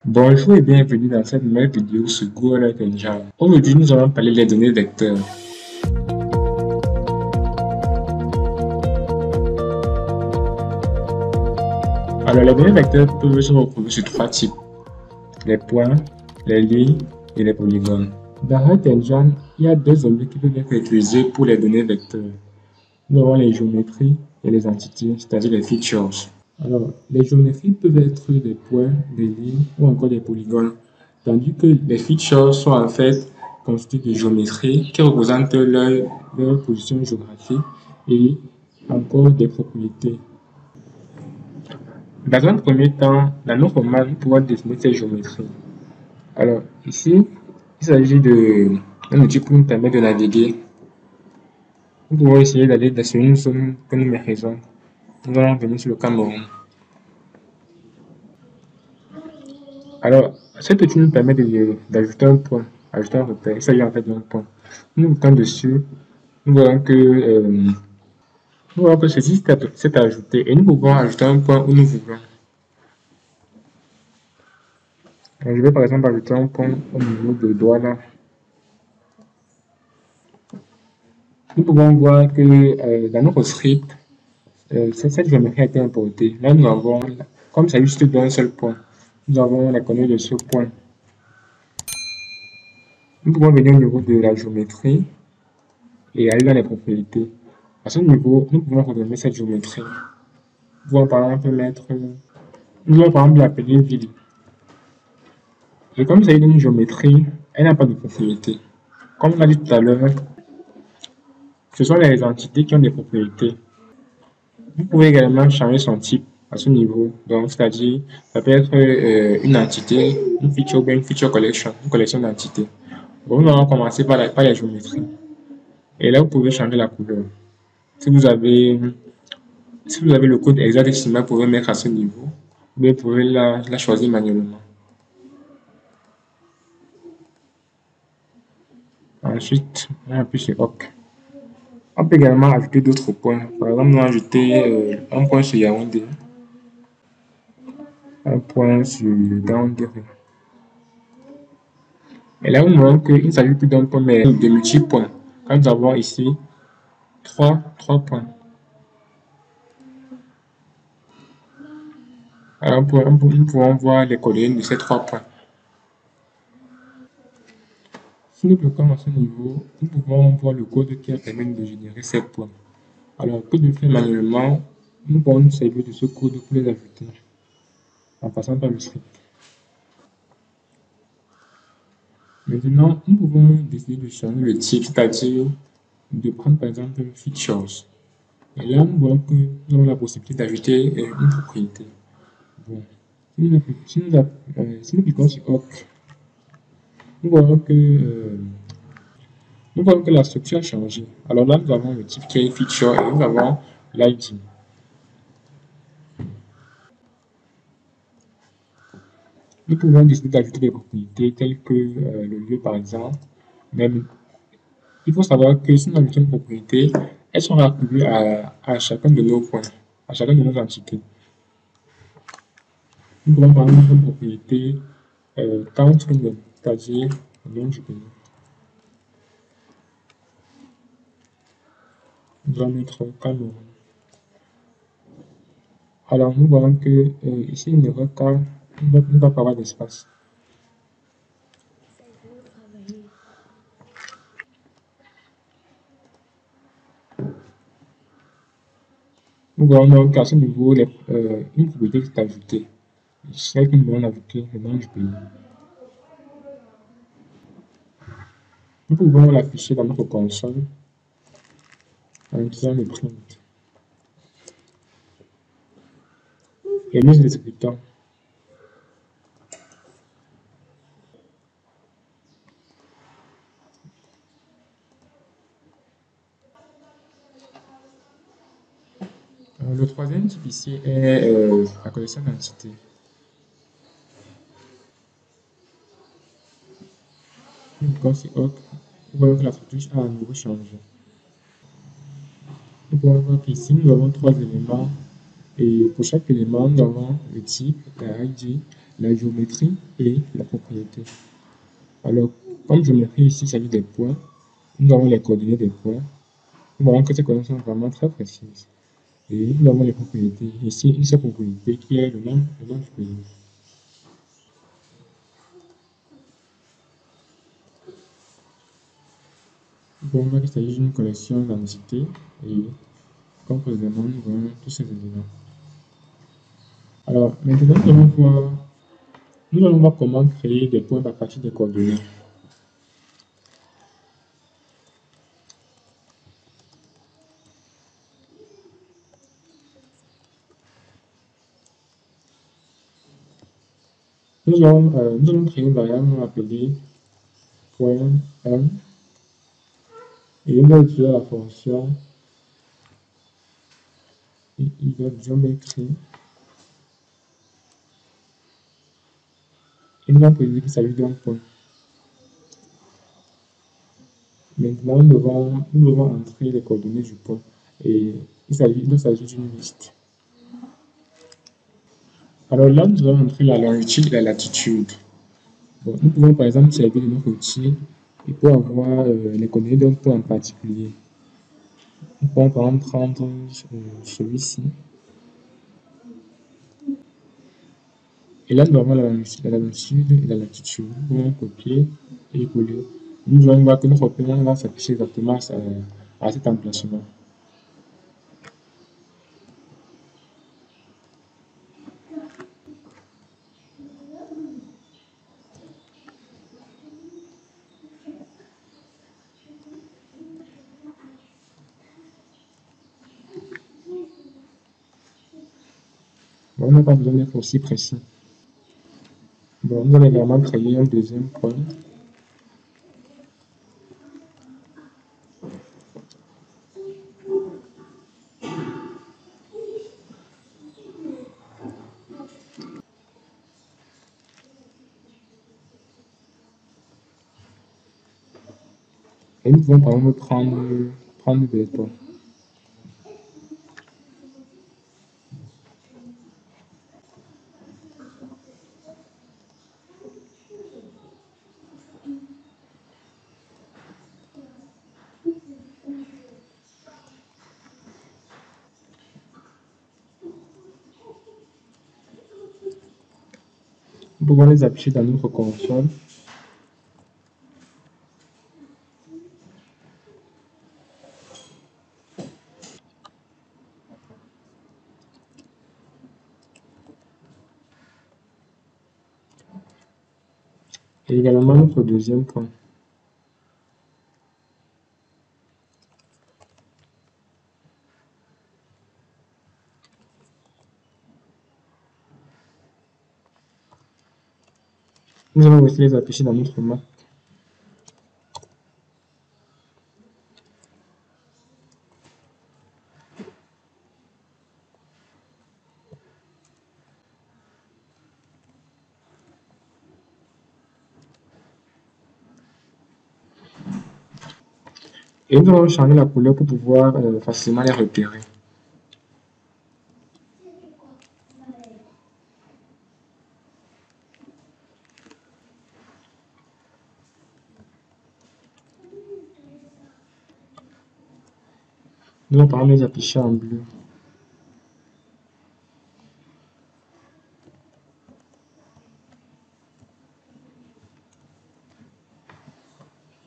Bonjour et bienvenue dans cette nouvelle vidéo sur Google Earth Engine. Aujourd'hui, nous allons parler des données vecteurs. Alors, les données vecteurs peuvent se retrouver sur trois types: les points, les lignes et les polygones. Dans Earth Engine, il y a deux objets qui peuvent être utilisés pour les données vecteurs. Nous avons les géométries et les entités, c'est-à-dire les features. Alors, les géométries peuvent être des points, des lignes ou encore des polygones, tandis que les features sont en fait constituées de géométries qui représentent leur position géographique et encore des propriétés. Dans un premier temps, dans nos formats, nous pouvons dessiner ces géométries. Alors, ici, il s'agit d'un outil pour nous permettre de naviguer. Nous pouvons essayer d'aller dans une zone que nous maîtrisons. Nous allons venir sur le Cameroun. Alors, cet outil nous permet d'ajouter un point, ajouter un repère. Il s'agit en fait d'un point. Nous cliquons dessus, nous voyons que ceci s'est ajouté et nous pouvons ajouter un point où nous voulons. Alors, je vais par exemple ajouter un point au niveau de Douala. Nous pouvons voir que dans notre script, cette géométrie a été importée. Là, nous avons, comme ça juste d'un seul point, nous avons la coordonnée de ce point. Nous pouvons venir au niveau de la géométrie et aller dans les propriétés. À ce niveau, nous pouvons redonner cette géométrie. Nous pouvons par exemple l'appeler ville. Et comme il s'agit d'une géométrie, elle n'a pas de propriété. Comme on a dit tout à l'heure, ce sont les entités qui ont des propriétés. Vous pouvez également changer son type à ce niveau. Donc, c'est-à-dire, ça peut être une entité, une feature ou bien une feature collection, une collection d'entités. Bon, nous allons commencer par la géométrie. Et là, vous pouvez changer la couleur. Si vous avez le code hexadécimal, vous pouvez mettre à ce niveau, ou bien vous pouvez la choisir manuellement. Ensuite, on appuie sur OK. On peut également ajouter d'autres points. Par exemple, nous allons ajouter un point sur Yaoundé, un point sur Gaoundéré. Et là, nous voyons qu'il ne s'agit plus d'un point, mais de multi-points. Quand nous avons ici trois points. Alors, nous pouvons voir les coordonnées de ces trois points. Si nous bloquons à ce niveau, nous pouvons voir le code qui a permis de générer ces points. Alors, que de le faire manuellement, nous pouvons nous servir de ce code pour les ajouter en passant par le script. Maintenant, nous pouvons décider de changer le type, c'est-à-dire de prendre par exemple features. Et là, nous voyons que nous avons la possibilité d'ajouter une propriété. Bon. Si nous cliquons sur OK, nous voyons que la structure a changé. Alors là, nous avons le type qui est feature et nous avons l'ID. Nous pouvons décider d'ajouter des propriétés telles que le lieu par exemple. Mais il faut savoir que si nous ajoutons une propriété, elles sont attribuées à chacun de nos points, à chacun de nos entités. Nous pouvons par exemple une propriété country name, c'est-à-dire le nom du pays. Nous allons mettre Cameroun. Alors nous voyons que ici il n'y aura car il ne va pas avoir d'espace. Nous voyons donc qu'à ce niveau, une propriété est ajoutée. Celle que nous allons ajouter le nom du pays. Nous pouvons l'afficher dans notre console en utilisant le print. Et nous exécutons. Le troisième type ici est la collection d'entités. Nous cliquons sur OK. Nous voyons que la structure a à nouveau changé. Nous pouvons voir qu'ici nous avons trois éléments et pour chaque élément nous avons le type, la ID la géométrie et la propriété. Alors, comme géométrie ici, il s'agit des points, nous avons les coordonnées des points. Nous voyons que ces coordonnées sont vraiment très précises. Et nous avons les propriétés. Ici, une seule propriété qui est le nom du pays. Bon, là, il s'agit d'une collection d'entités et comme précédemment, nous voyons tous ces éléments. Alors, maintenant, nous allons voir comment créer des points à partir des coordonnées. Nous allons créer une variable appelée point 1 et nous allons utiliser la fonction géométrie. Et nous allons préciser qu'il s'agit d'un point. Maintenant, nous devons entrer les coordonnées du point. Et il s'agit d'une liste. Alors là, nous allons entrer la longitude et la latitude. Bon, nous pouvons par exemple servir de notre outil et pour avoir les coordonnées d'un point en particulier. Nous pouvons par exemple prendre celui-ci. Et là, nous avons la longitude et la latitude. Nous pouvons copier et coller. Nous allons voir que notre point va s'afficher exactement à cet emplacement. Bon, on n'a pas besoin d'être aussi précis. Bon, nous allons également créer un deuxième point. Et nous pouvons par exemple prendre des points. Nous pouvons les afficher dans notre console. Et également notre deuxième point. Nous allons aussi les afficher dans notre map. Et nous allons changer la couleur pour pouvoir facilement les repérer. Nous allons par exemple les afficher en bleu.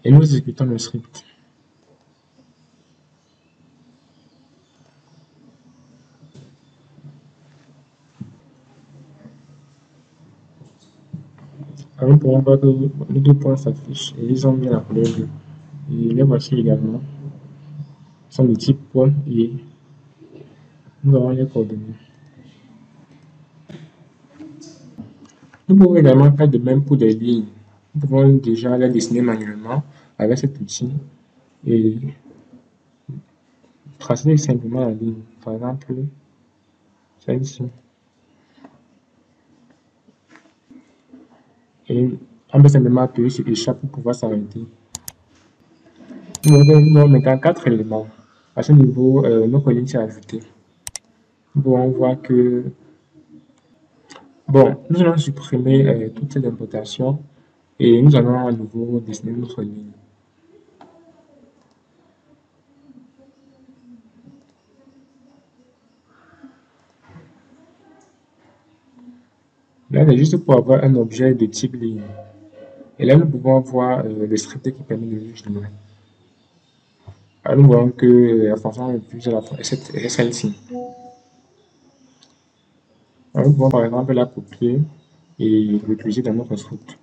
Et nous exécutons le script. Alors nous pourrons voir que les deux points s'affichent et ils ont bien la couleur bleue. Et les voici également. Ils sont de type point et nous avons les coordonnées. Nous pouvons également faire de même pour des lignes. Nous pouvons déjà les dessiner manuellement avec cet outil et tracer simplement la ligne. Par exemple, celle-ci. Et on peut simplement appuyer sur échappe pour pouvoir s'arrêter. Nous avons maintenant 4 éléments. À ce niveau, notre ligne s'est ajoutée. Nous pouvons voir que Bon, nous allons supprimer toutes ces importations et nous allons à nouveau dessiner notre ligne. Là, c'est juste pour avoir un objet de type ligne. Et là, nous pouvons voir le script qui permet de le générer. Alors, nous voyons que la fonction la plus est celle-ci. Alors, nous pouvons par exemple la copier et l'utiliser dans notre script.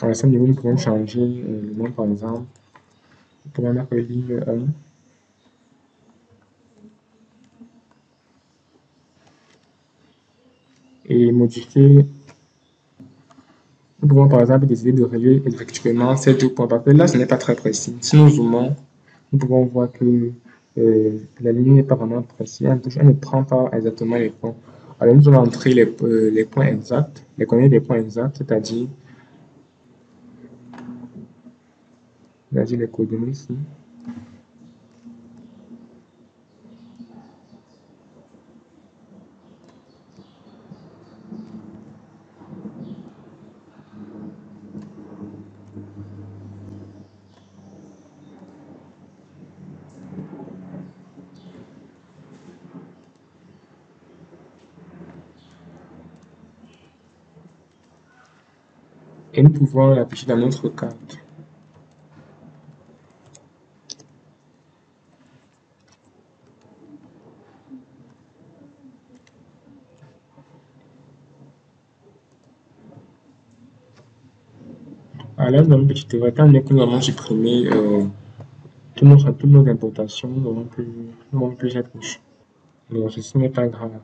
À ce niveau, nous pouvons changer le nom par exemple. Nous pouvons mettre ligne 1. Et modifier. Nous pouvons par exemple décider de relier effectivement ces deux points parce que là, ce n'est pas très précis. Si nous zoomons, nous pouvons voir que la ligne n'est pas vraiment précise. Elle ne prend pas exactement les points. Alors, nous allons entrer les points exacts, les coordonnées des points exacts, c'est-à-dire les coordonnées ici. Et nous pouvons l'afficher dans notre carte. Alors là, nous avons une petite erreur. Étant donné que nous avons supprimé toutes nos importations, nous n'avons plus cette couche. Donc, ceci n'est pas grave.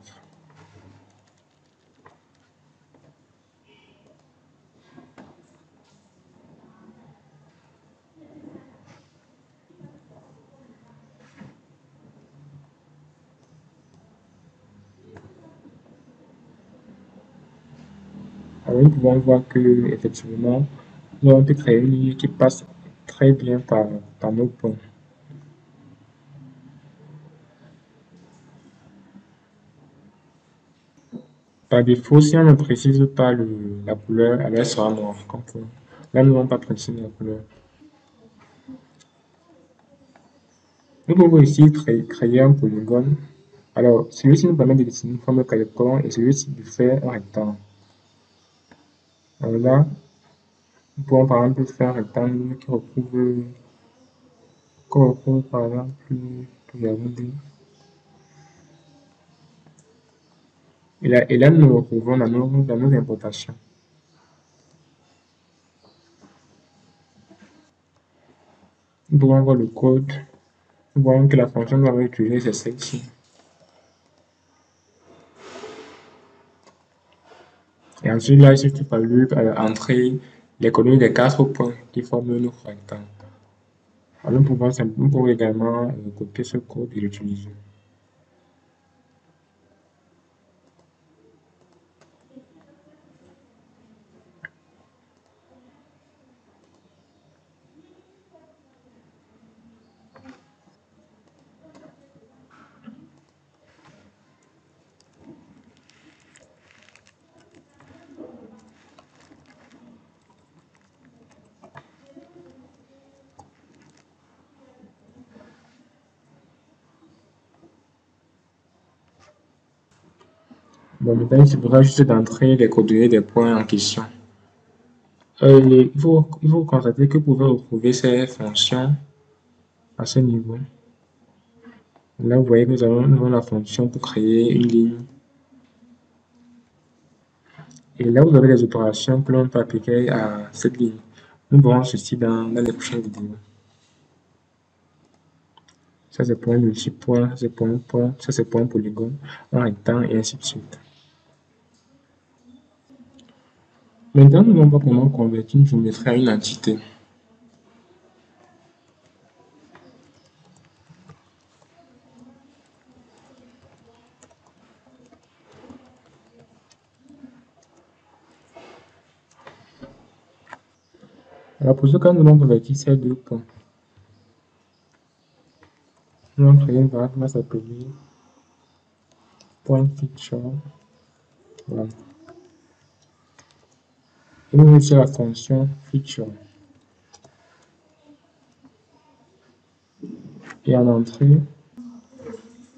Alors, nous pouvons voir que, effectivement, nous avons pu créer une ligne qui passe très bien par nos points. Par défaut, si on ne précise pas la couleur, elle sera noire. Là, nous n'avons pas précisé la couleur. Nous pouvons ici créer un polygone. Alors, celui-ci nous permet de dessiner une forme quelconque et celui-ci de faire un rectangle. Alors là, nous pouvons par exemple faire un rectangle qui retrouve par exemple, regardez. Et là, nous nous retrouvons dans nos importations. Nous pouvons voir le code. Nous voyons que la fonction que nous avons utilisée, c'est celle-ci. Et ensuite, là, il suffit fallu entrer les coordonnées des 4 points qui forment notre rectangle. Alors, nous pouvons également copier ce code et l'utiliser. Bon, maintenant, il suffira juste d'entrer les coordonnées des points en question. Il faut constater que vous pouvez retrouver ces fonctions à ce niveau. Là, vous voyez que nous avons la fonction pour créer une ligne. Et là, vous avez les opérations que l'on peut appliquer à cette ligne. Nous verrons ceci dans les prochaines vidéos. Ça, c'est pour un multipoint, ça, c'est pour un point, ça, c'est pour un polygone, un rectangle, et ainsi de suite. Maintenant, nous allons voir comment convertir une géométrie à une entité. Alors pour ce cas, nous allons convertir ces deux points. Nous allons créer une variable qui va s'appeler point feature. Voilà. Et nous allons utiliser la fonction feature. Et en entrée,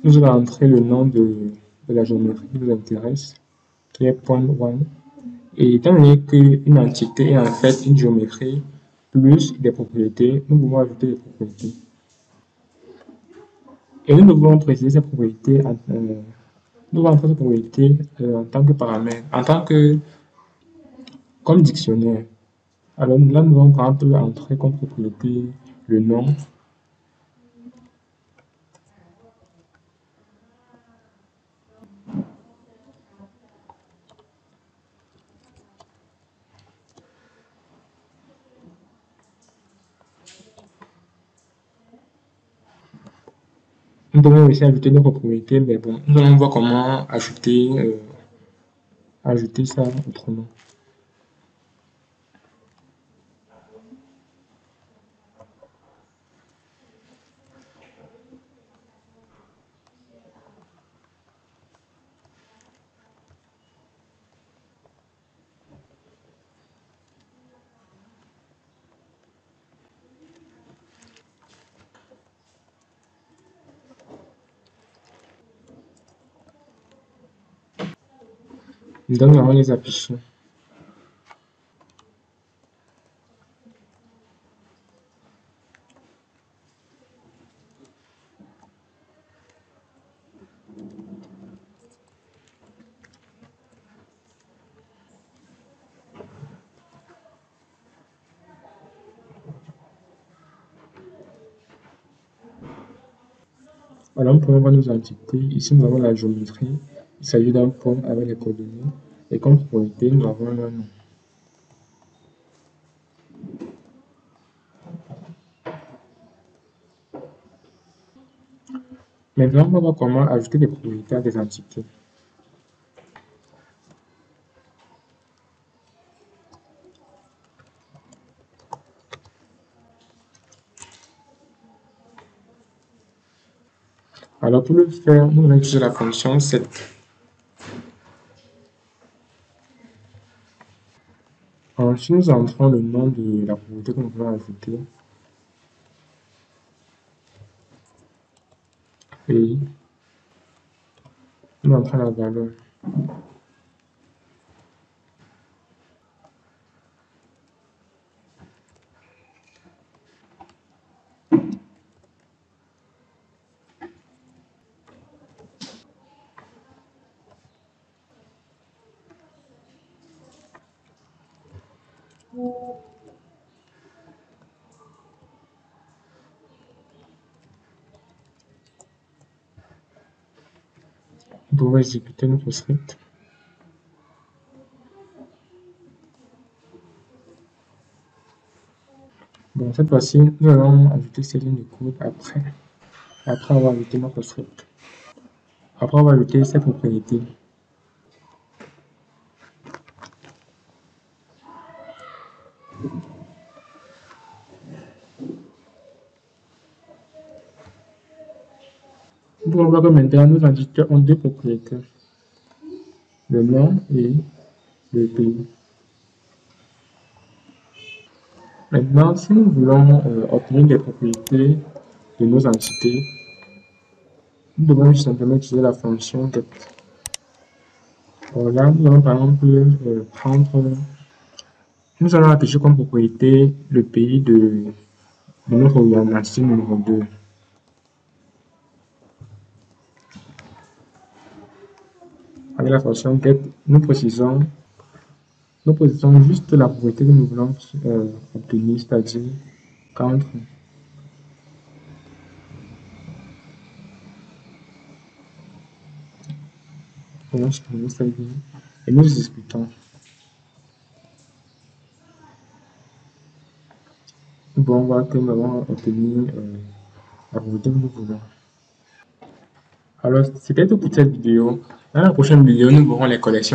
nous allons entrer le nom de la géométrie qui nous intéresse, qui est point one. Et étant donné qu'une entité est en fait une géométrie plus des propriétés, nous pouvons ajouter des propriétés. Et nous devons préciser ces propriétés en tant que paramètre, comme dictionnaire. Alors là, nous allons par exemple entrer comme propriété le nom. Nous devons aussi ajouter nos propriétés, mais bon, nous allons voir comment ajouter ça autrement. Donc, nous allons les afficher. Alors, nous pouvons voir nos entités. Ici, nous avons la géométrie. Il s'agit d'un point avec les coordonnées. Et comme propriété, nous avons un nom. Maintenant, on va voir comment ajouter des propriétés à des entités. Alors, pour le faire, nous allons utiliser la fonction set. Ensuite, nous entrons le nom de la propriété que nous voulons ajouter. Et nous entrons la valeur. Nous pouvons exécuter notre script. Bon, cette fois-ci, nous allons ajouter ces lignes de code après avoir ajouté notre script. Après avoir ajouté ces propriétés. Nous pouvons voir que maintenant, nos entités ont deux propriétés. Le nom et le pays. Maintenant, si nous voulons obtenir des propriétés de nos entités, nous devons simplement utiliser la fonction get. Là, nous allons par exemple nous allons afficher comme propriété le pays de notre entité numéro 2. Avec la fonction get, nous précisons juste la propriété que nous voulons obtenir, c'est-à-dire count. Et nous exécutons. Nous pouvons voir que nous avons obtenu la propriété que nous voulons. Alors, c'était tout pour cette vidéo. Dans la prochaine vidéo, nous verrons les collections